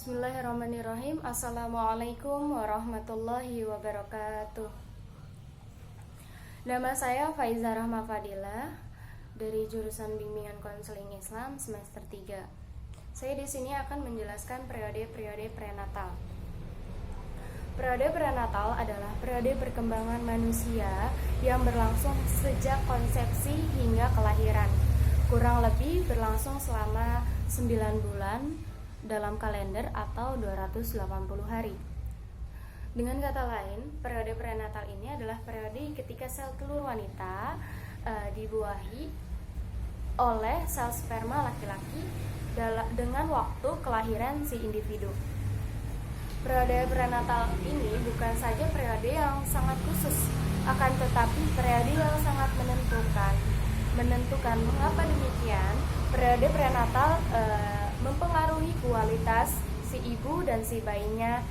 Bismillahirrahmanirrahim. Assalamualaikum warahmatullahi wabarakatuh. Nama saya Faiza Rahma Fadila dari jurusan Bimbingan Konseling Islam semester 3. Saya di sini akan menjelaskan periode-periode prenatal. Periode prenatal adalah periode perkembangan manusia yang berlangsung sejak konsepsi hingga kelahiran. Kurang lebih berlangsung selama 9 bulan dalam kalender atau 280 hari. Dengan kata lain, periode prenatal ini adalah periode ketika sel telur wanita dibuahi oleh sel sperma laki-laki dengan waktu kelahiran si individu. Periode prenatal ini bukan saja periode yang sangat khusus, akan tetapi periode yang sangat menentukan. Mengapa demikian? Periode prenatal mempengaruhi kualitas si ibu dan si bayinya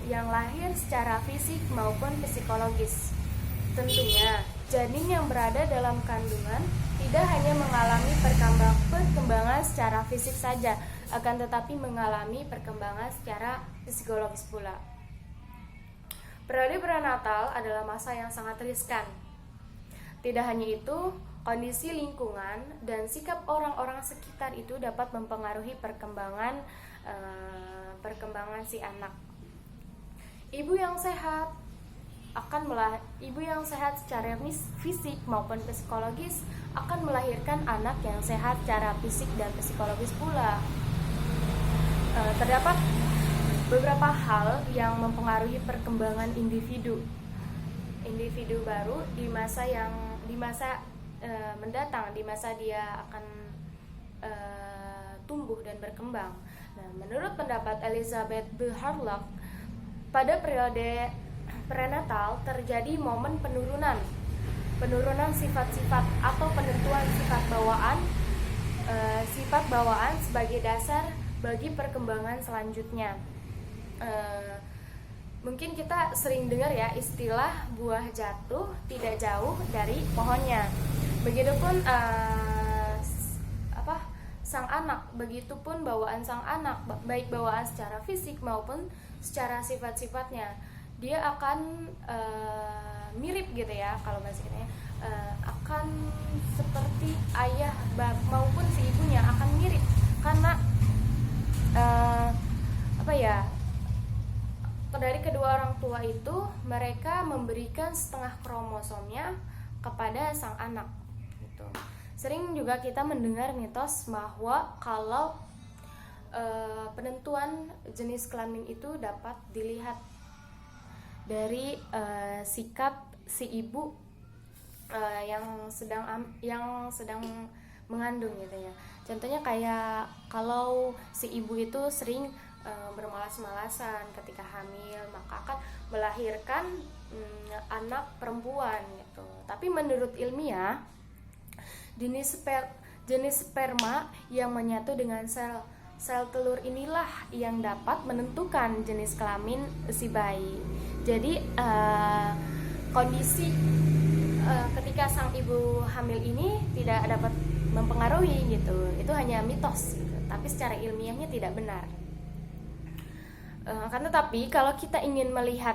yang lahir secara fisik maupun psikologis. Tentunya, janin yang berada dalam kandungan tidak hanya mengalami perkembangan secara fisik saja, akan tetapi mengalami perkembangan secara psikologis pula. Periode prenatal adalah masa yang sangat riskan. Tidak hanya itu, kondisi lingkungan dan sikap orang-orang sekitar itu dapat mempengaruhi perkembangan si anak. Ibu yang sehat secara fisik maupun psikologis akan melahirkan anak yang sehat secara fisik dan psikologis pula. Terdapat beberapa hal yang mempengaruhi perkembangan individu baru di masa mendatang, di masa dia akan tumbuh dan berkembang. Nah, menurut pendapat Elizabeth B. Harlock, pada periode prenatal terjadi momen penurunan sifat-sifat atau penentuan sifat bawaan sebagai dasar bagi perkembangan selanjutnya. Mungkin kita sering dengar ya istilah buah jatuh tidak jauh dari pohonnya. Begitupun sang anak, begitupun bawaan sang anak, baik bawaan secara fisik maupun secara sifat-sifatnya, dia akan mirip gitu ya, kalau bahasa kita akan seperti ayah maupun si ibunya akan mirip karena dari kedua orang tua itu mereka memberikan setengah kromosomnya kepada sang anak gitu. Sering juga kita mendengar mitos bahwa kalau penentuan jenis kelamin itu dapat dilihat dari sikap si ibu yang sedang mengandung gitu ya. Contohnya kayak kalau si ibu itu sering bermalas-malasan ketika hamil, maka akan melahirkan anak perempuan gitu. Tapi menurut ilmiah, jenis sperma yang menyatu dengan sel telur inilah yang dapat menentukan jenis kelamin si bayi. Jadi kondisi ketika sang ibu hamil ini tidak dapat mempengaruhi gitu. Itu hanya mitos gitu. Tapi secara ilmiahnya tidak benar. Karena tapi kalau kita ingin melihat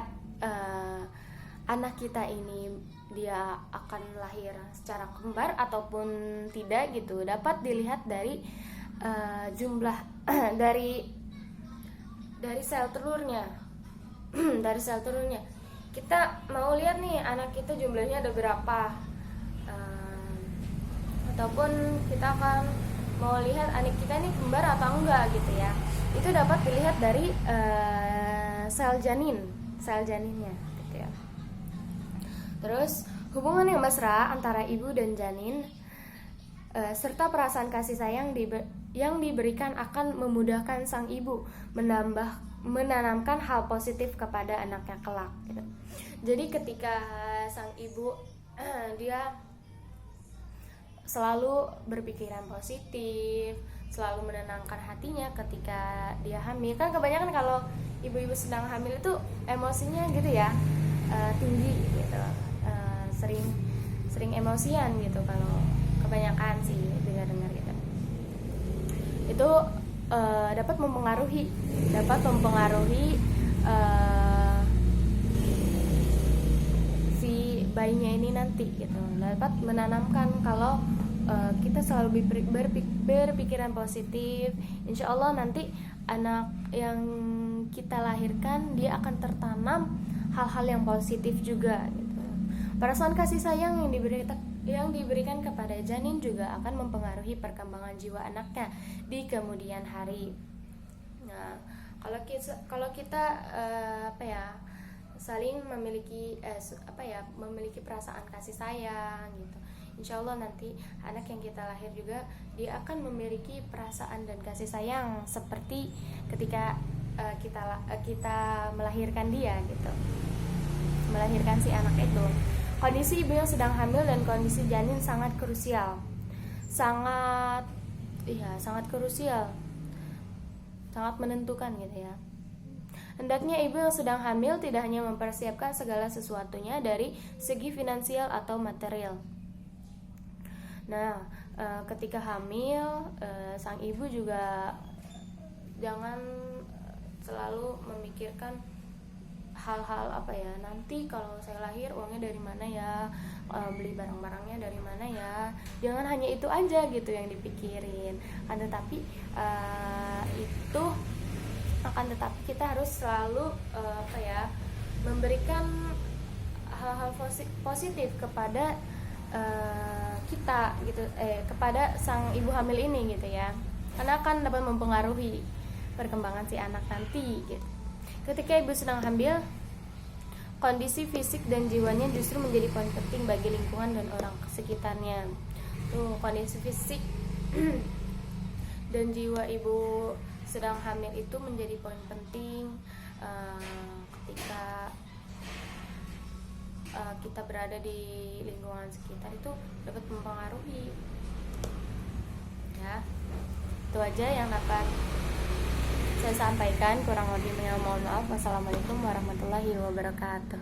anak kita ini dia akan lahir secara kembar ataupun tidak gitu, dapat dilihat dari jumlah dari sel telurnya. Dari sel telurnya kita mau lihat nih anak kita jumlahnya ada berapa, ataupun kita akan mau lihat anak kita ini kembar atau enggak gitu ya. Itu dapat dilihat dari sel janinnya gitu ya. Terus hubungan yang mesra antara ibu dan janin serta perasaan kasih sayang yang diberikan akan memudahkan sang ibu menanamkan hal positif kepada anaknya kelak gitu. Jadi ketika sang ibu dia selalu berpikiran positif, selalu menenangkan hatinya ketika dia hamil. Kan kebanyakan kalau ibu-ibu sedang hamil itu emosinya gitu ya, tinggi gitu, sering emosian gitu kalau kebanyakan sih dengar gitu. Itu dapat mempengaruhi si bayinya ini nanti gitu, dapat menanamkan kalau kita selalu berpikiran positif. Insya Allah nanti anak yang kita lahirkan dia akan tertanam hal-hal yang positif juga gitu. Perasaan kasih sayang yang diberikan kepada janin juga akan mempengaruhi perkembangan jiwa anaknya di kemudian hari. Nah, kalau kita saling memiliki perasaan kasih sayang gitu, insya Allah nanti anak yang kita lahir juga dia akan memiliki perasaan dan kasih sayang seperti ketika kita melahirkan dia gitu, melahirkan si anak itu. Kondisi ibu yang sedang hamil dan kondisi janin sangat krusial, sangat krusial, sangat menentukan gitu ya. Hendaknya ibu yang sedang hamil tidak hanya mempersiapkan segala sesuatunya dari segi finansial atau material. Nah, ketika hamil, sang ibu juga jangan selalu memikirkan hal-hal nanti kalau saya lahir uangnya dari mana ya, beli barang-barangnya dari mana ya. Jangan hanya itu aja gitu yang dipikirin. Tetapi kita harus selalu memberikan hal-hal positif kepada kita gitu, kepada sang ibu hamil ini gitu ya, karena akan dapat mempengaruhi perkembangan si anak nanti gitu. Ketika ibu sedang hamil, kondisi fisik dan jiwanya justru menjadi poin penting bagi lingkungan dan orang sekitarnya. Tuh, kondisi fisik dan jiwa ibu sedang hamil itu menjadi poin penting ketika kita berada di lingkungan sekitar, itu dapat mempengaruhi ya. Itu aja yang dapat saya sampaikan, kurang lebihnya mohon maaf. Wassalamualaikum warahmatullahi wabarakatuh.